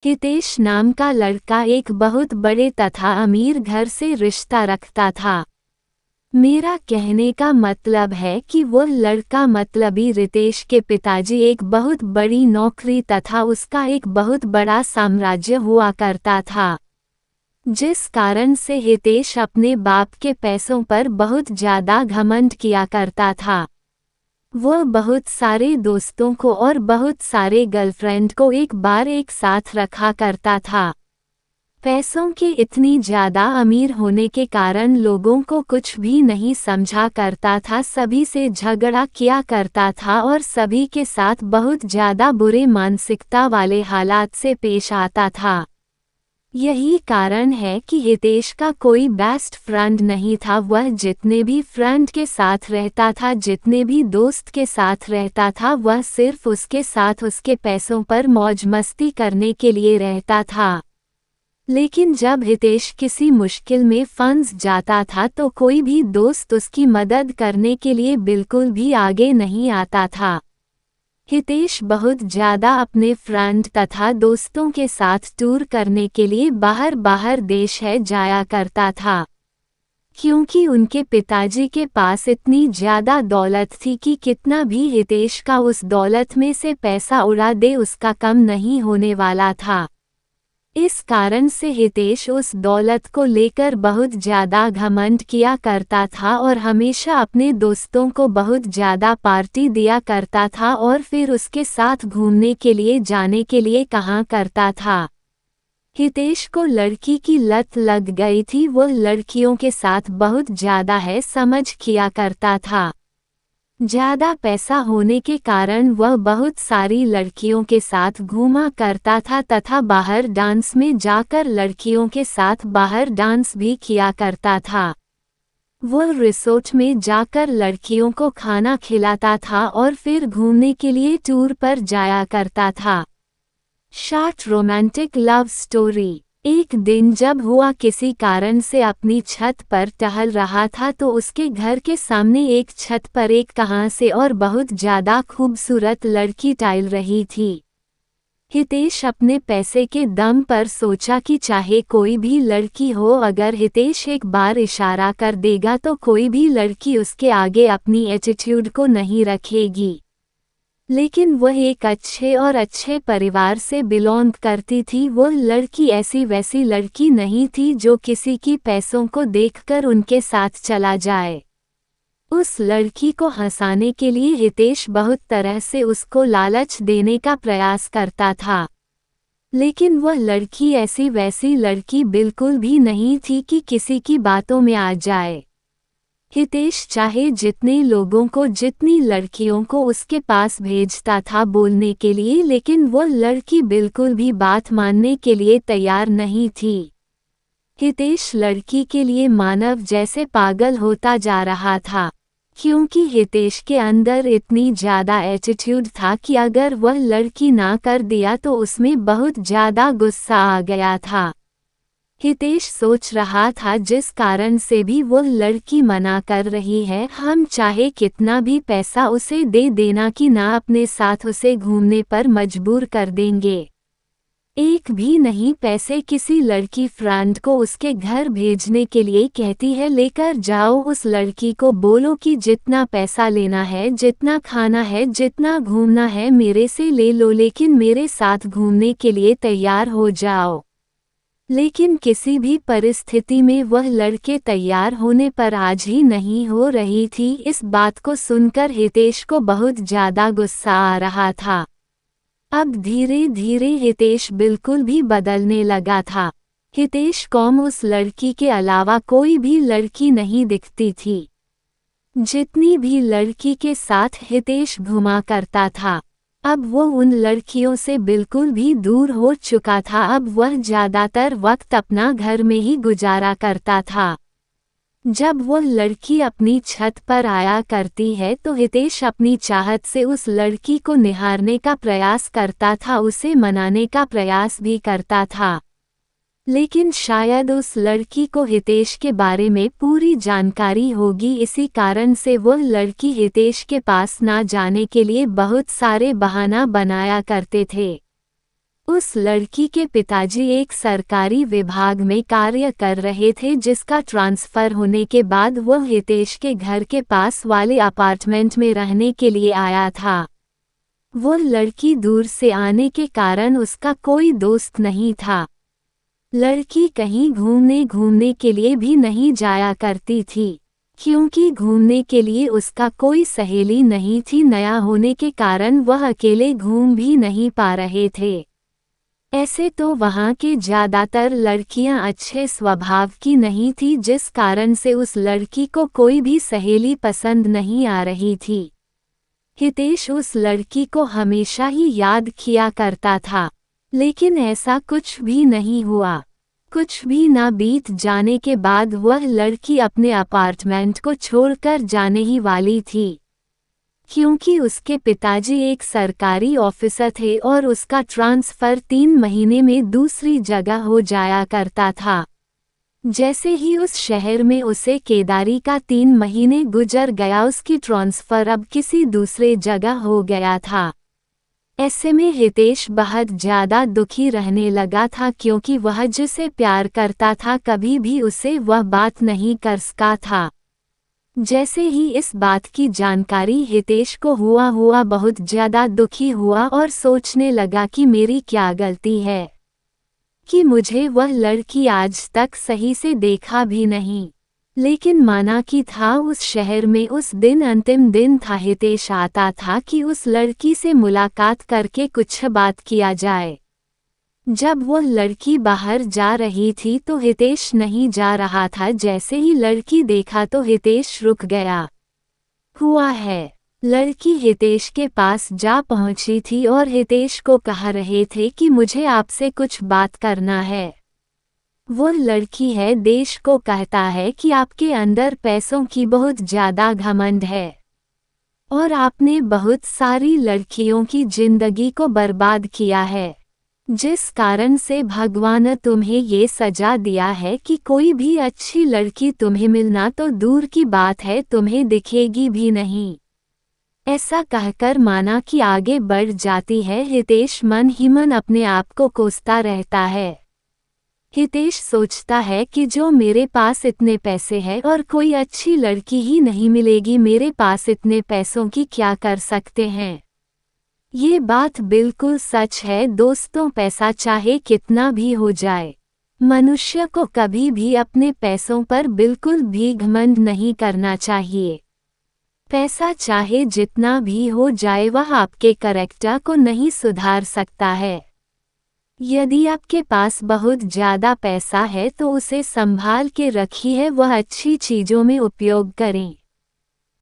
हितेश नाम का लड़का एक बहुत बड़े तथा अमीर घर से रिश्ता रखता था। मेरा कहने का मतलब है कि वो लड़का मतलबी रितेश के पिताजी एक बहुत बड़ी नौकरी तथा उसका एक बहुत बड़ा साम्राज्य हुआ करता था, जिस कारण से हितेश अपने बाप के पैसों पर बहुत ज्यादा घमंड किया करता था। वो बहुत सारे दोस्तों को और बहुत सारे गर्लफ्रेंड को एक बार एक साथ रखा करता था। पैसों के इतनी ज्यादा अमीर होने के कारण लोगों को कुछ भी नहीं समझा करता था, सभी से झगड़ा किया करता था और सभी के साथ बहुत ज्यादा बुरे मानसिकता वाले हालात से पेश आता था। यही कारण है कि हितेश का कोई बेस्ट फ्रेंड नहीं था। वह जितने भी फ्रेंड के साथ रहता था, जितने भी दोस्त के साथ रहता था, वह सिर्फ उसके साथ उसके पैसों पर मौज मस्ती करने के लिए रहता था। लेकिन जब हितेश किसी मुश्किल में फंस जाता था तो कोई भी दोस्त उसकी मदद करने के लिए बिल्कुल भी आगे नहीं आता था। हितेश बहुत ज़्यादा अपने फ्रेंड तथा दोस्तों के साथ टूर करने के लिए बाहर देश जाया करता था, क्योंकि उनके पिताजी के पास इतनी ज़्यादा दौलत थी कि कितना भी हितेश का उस दौलत में से पैसा उड़ा दे उसका कम नहीं होने वाला था। इस कारण से हितेश उस दौलत को लेकर बहुत ज़्यादा घमंड किया करता था और हमेशा अपने दोस्तों को बहुत ज़्यादा पार्टी दिया करता था और फिर उसके साथ घूमने के लिए जाने के लिए कहा करता था। हितेश को लड़की की लत लग गई थी, वो लड़कियों के साथ बहुत ज़्यादा समझ किया करता था। ज़्यादा पैसा होने के कारण वह बहुत सारी लड़कियों के साथ घूमा करता था तथा बाहर डांस में जाकर लड़कियों के साथ बाहर डांस भी किया करता था। वह रिसोर्ट में जाकर लड़कियों को खाना खिलाता था और फिर घूमने के लिए टूर पर जाया करता था। Short romantic love story. एक दिन जब हुआ किसी कारण से अपनी छत पर टहल रहा था तो उसके घर के सामने एक छत पर एक कहां से और बहुत ज़्यादा खूबसूरत लड़की टहल रही थी। हितेश अपने पैसे के दम पर सोचा कि चाहे कोई भी लड़की हो, अगर हितेश एक बार इशारा कर देगा तो कोई भी लड़की उसके आगे अपनी एटीट्यूड को नहीं रखेगी। लेकिन वह एक अच्छे परिवार से बिलोंग करती थी। वो लड़की ऐसी वैसी लड़की नहीं थी जो किसी की पैसों को देखकर उनके साथ चला जाए। उस लड़की को हंसाने के लिए हितेश बहुत तरह से उसको लालच देने का प्रयास करता था, लेकिन वह लड़की ऐसी वैसी लड़की बिल्कुल भी नहीं थी कि किसी की बातों में आ जाए। हितेश चाहे जितने लोगों को, जितनी लड़कियों को उसके पास भेजता था बोलने के लिए, लेकिन वो लड़की बिल्कुल भी बात मानने के लिए तैयार नहीं थी। हितेश लड़की के लिए मानव जैसे पागल होता जा रहा था, क्योंकि हितेश के अंदर इतनी ज़्यादा एटीट्यूड था कि अगर वह लड़की ना कर दिया तो उसमें बहुत ज़्यादा गुस्सा आ गया था। हितेश सोच रहा था जिस कारण से भी वो लड़की मना कर रही है, हम चाहे कितना भी पैसा उसे दे देना कि ना अपने साथ उसे घूमने पर मजबूर कर देंगे। एक भी नहीं पैसे किसी लड़की फ्रेंड को उसके घर भेजने के लिए कहती है, लेकर जाओ उस लड़की को बोलो कि जितना पैसा लेना है, जितना खाना है, जितना घूमना है मेरे से ले लो, लेकिन मेरे साथ घूमने के लिए तैयार हो जाओ। लेकिन किसी भी परिस्थिति में वह लड़के तैयार होने पर आज ही नहीं हो रही थी। इस बात को सुनकर हितेश को बहुत ज़्यादा गुस्सा आ रहा था। अब धीरे धीरे हितेश बिल्कुल भी बदलने लगा था। हितेश को उस लड़की के अलावा कोई भी लड़की नहीं दिखती थी। जितनी भी लड़की के साथ हितेश घुमा करता था, अब वो उन लड़कियों से बिल्कुल भी दूर हो चुका था। अब वह ज़्यादातर वक्त अपना घर में ही गुजारा करता था। जब वो लड़की अपनी छत पर आया करती है तो हितेश अपनी चाहत से उस लड़की को निहारने का प्रयास करता था, उसे मनाने का प्रयास भी करता था। लेकिन शायद उस लड़की को हितेश के बारे में पूरी जानकारी होगी, इसी कारण से वो लड़की हितेश के पास ना जाने के लिए बहुत सारे बहाना बनाया करते थे। उस लड़की के पिताजी एक सरकारी विभाग में कार्य कर रहे थे, जिसका ट्रांसफ़र होने के बाद वह हितेश के घर के पास वाले अपार्टमेंट में रहने के लिए आया था। वो लड़की दूर से आने के कारण उसका कोई दोस्त नहीं था। लड़की कहीं घूमने के लिए भी नहीं जाया करती थी, क्योंकि घूमने के लिए उसका कोई सहेली नहीं थी। नया होने के कारण वह अकेले घूम भी नहीं पा रहे थे। ऐसे तो वहाँ के ज़्यादातर लड़कियाँ अच्छे स्वभाव की नहीं थी, जिस कारण से उस लड़की को कोई भी सहेली पसंद नहीं आ रही थी। हितेश उस लड़की को हमेशा ही याद किया करता था, लेकिन ऐसा कुछ भी नहीं हुआ। कुछ भी ना बीत जाने के बाद वह लड़की अपने अपार्टमेंट को छोड़कर जाने ही वाली थी, क्योंकि उसके पिताजी एक सरकारी ऑफिसर थे और उसका ट्रांसफ़र 3 महीने में दूसरी जगह हो जाया करता था। जैसे ही उस शहर में उसे केदारी का 3 महीने गुजर गया, उसकी ट्रांसफ़र अब किसी दूसरे जगह हो गया था। ऐसे में हितेश बहुत ज़्यादा दुखी रहने लगा था, क्योंकि वह जिसे प्यार करता था कभी भी उसे वह बात नहीं कर सका था। जैसे ही इस बात की जानकारी हितेश को हुआ बहुत ज़्यादा दुखी हुआ और सोचने लगा कि मेरी क्या गलती है कि मुझे वह लड़की आज तक सही से देखा भी नहीं। लेकिन माना कि था उस शहर में उस दिन अंतिम दिन था। हितेश आता था कि उस लड़की से मुलाकात करके कुछ बात किया जाए। जब वह लड़की बाहर जा रही थी तो हितेश नहीं जा रहा था। जैसे ही लड़की देखा तो हितेश रुक गया। हुआ है, लड़की हितेश के पास जा पहुंची थी और हितेश को कह रहे थे कि मुझे आपसे कुछ बात करना है। वो लड़की है देश को कहता है कि आपके अंदर पैसों की बहुत ज़्यादा घमंड है और आपने बहुत सारी लड़कियों की जिंदगी को बर्बाद किया है, जिस कारण से भगवान ने तुम्हें ये सजा दिया है कि कोई भी अच्छी लड़की तुम्हें मिलना तो दूर की बात है, तुम्हें दिखेगी भी नहीं। ऐसा कहकर माना कि आगे बढ़ जाती है। हितेश मन ही मन अपने आप को कोसता रहता है। हितेश सोचता है कि जो मेरे पास इतने पैसे हैं और कोई अच्छी लड़की ही नहीं मिलेगी, मेरे पास इतने पैसों की क्या कर सकते हैं। ये बात बिल्कुल सच है दोस्तों, पैसा चाहे कितना भी हो जाए, मनुष्य को कभी भी अपने पैसों पर बिल्कुल भी घमंड नहीं करना चाहिए। पैसा चाहे जितना भी हो जाए, वह आपके कैरेक्टर को नहीं सुधार सकता है। यदि आपके पास बहुत ज़्यादा पैसा है तो उसे संभाल के रखिए, वह अच्छी चीज़ों में उपयोग करें।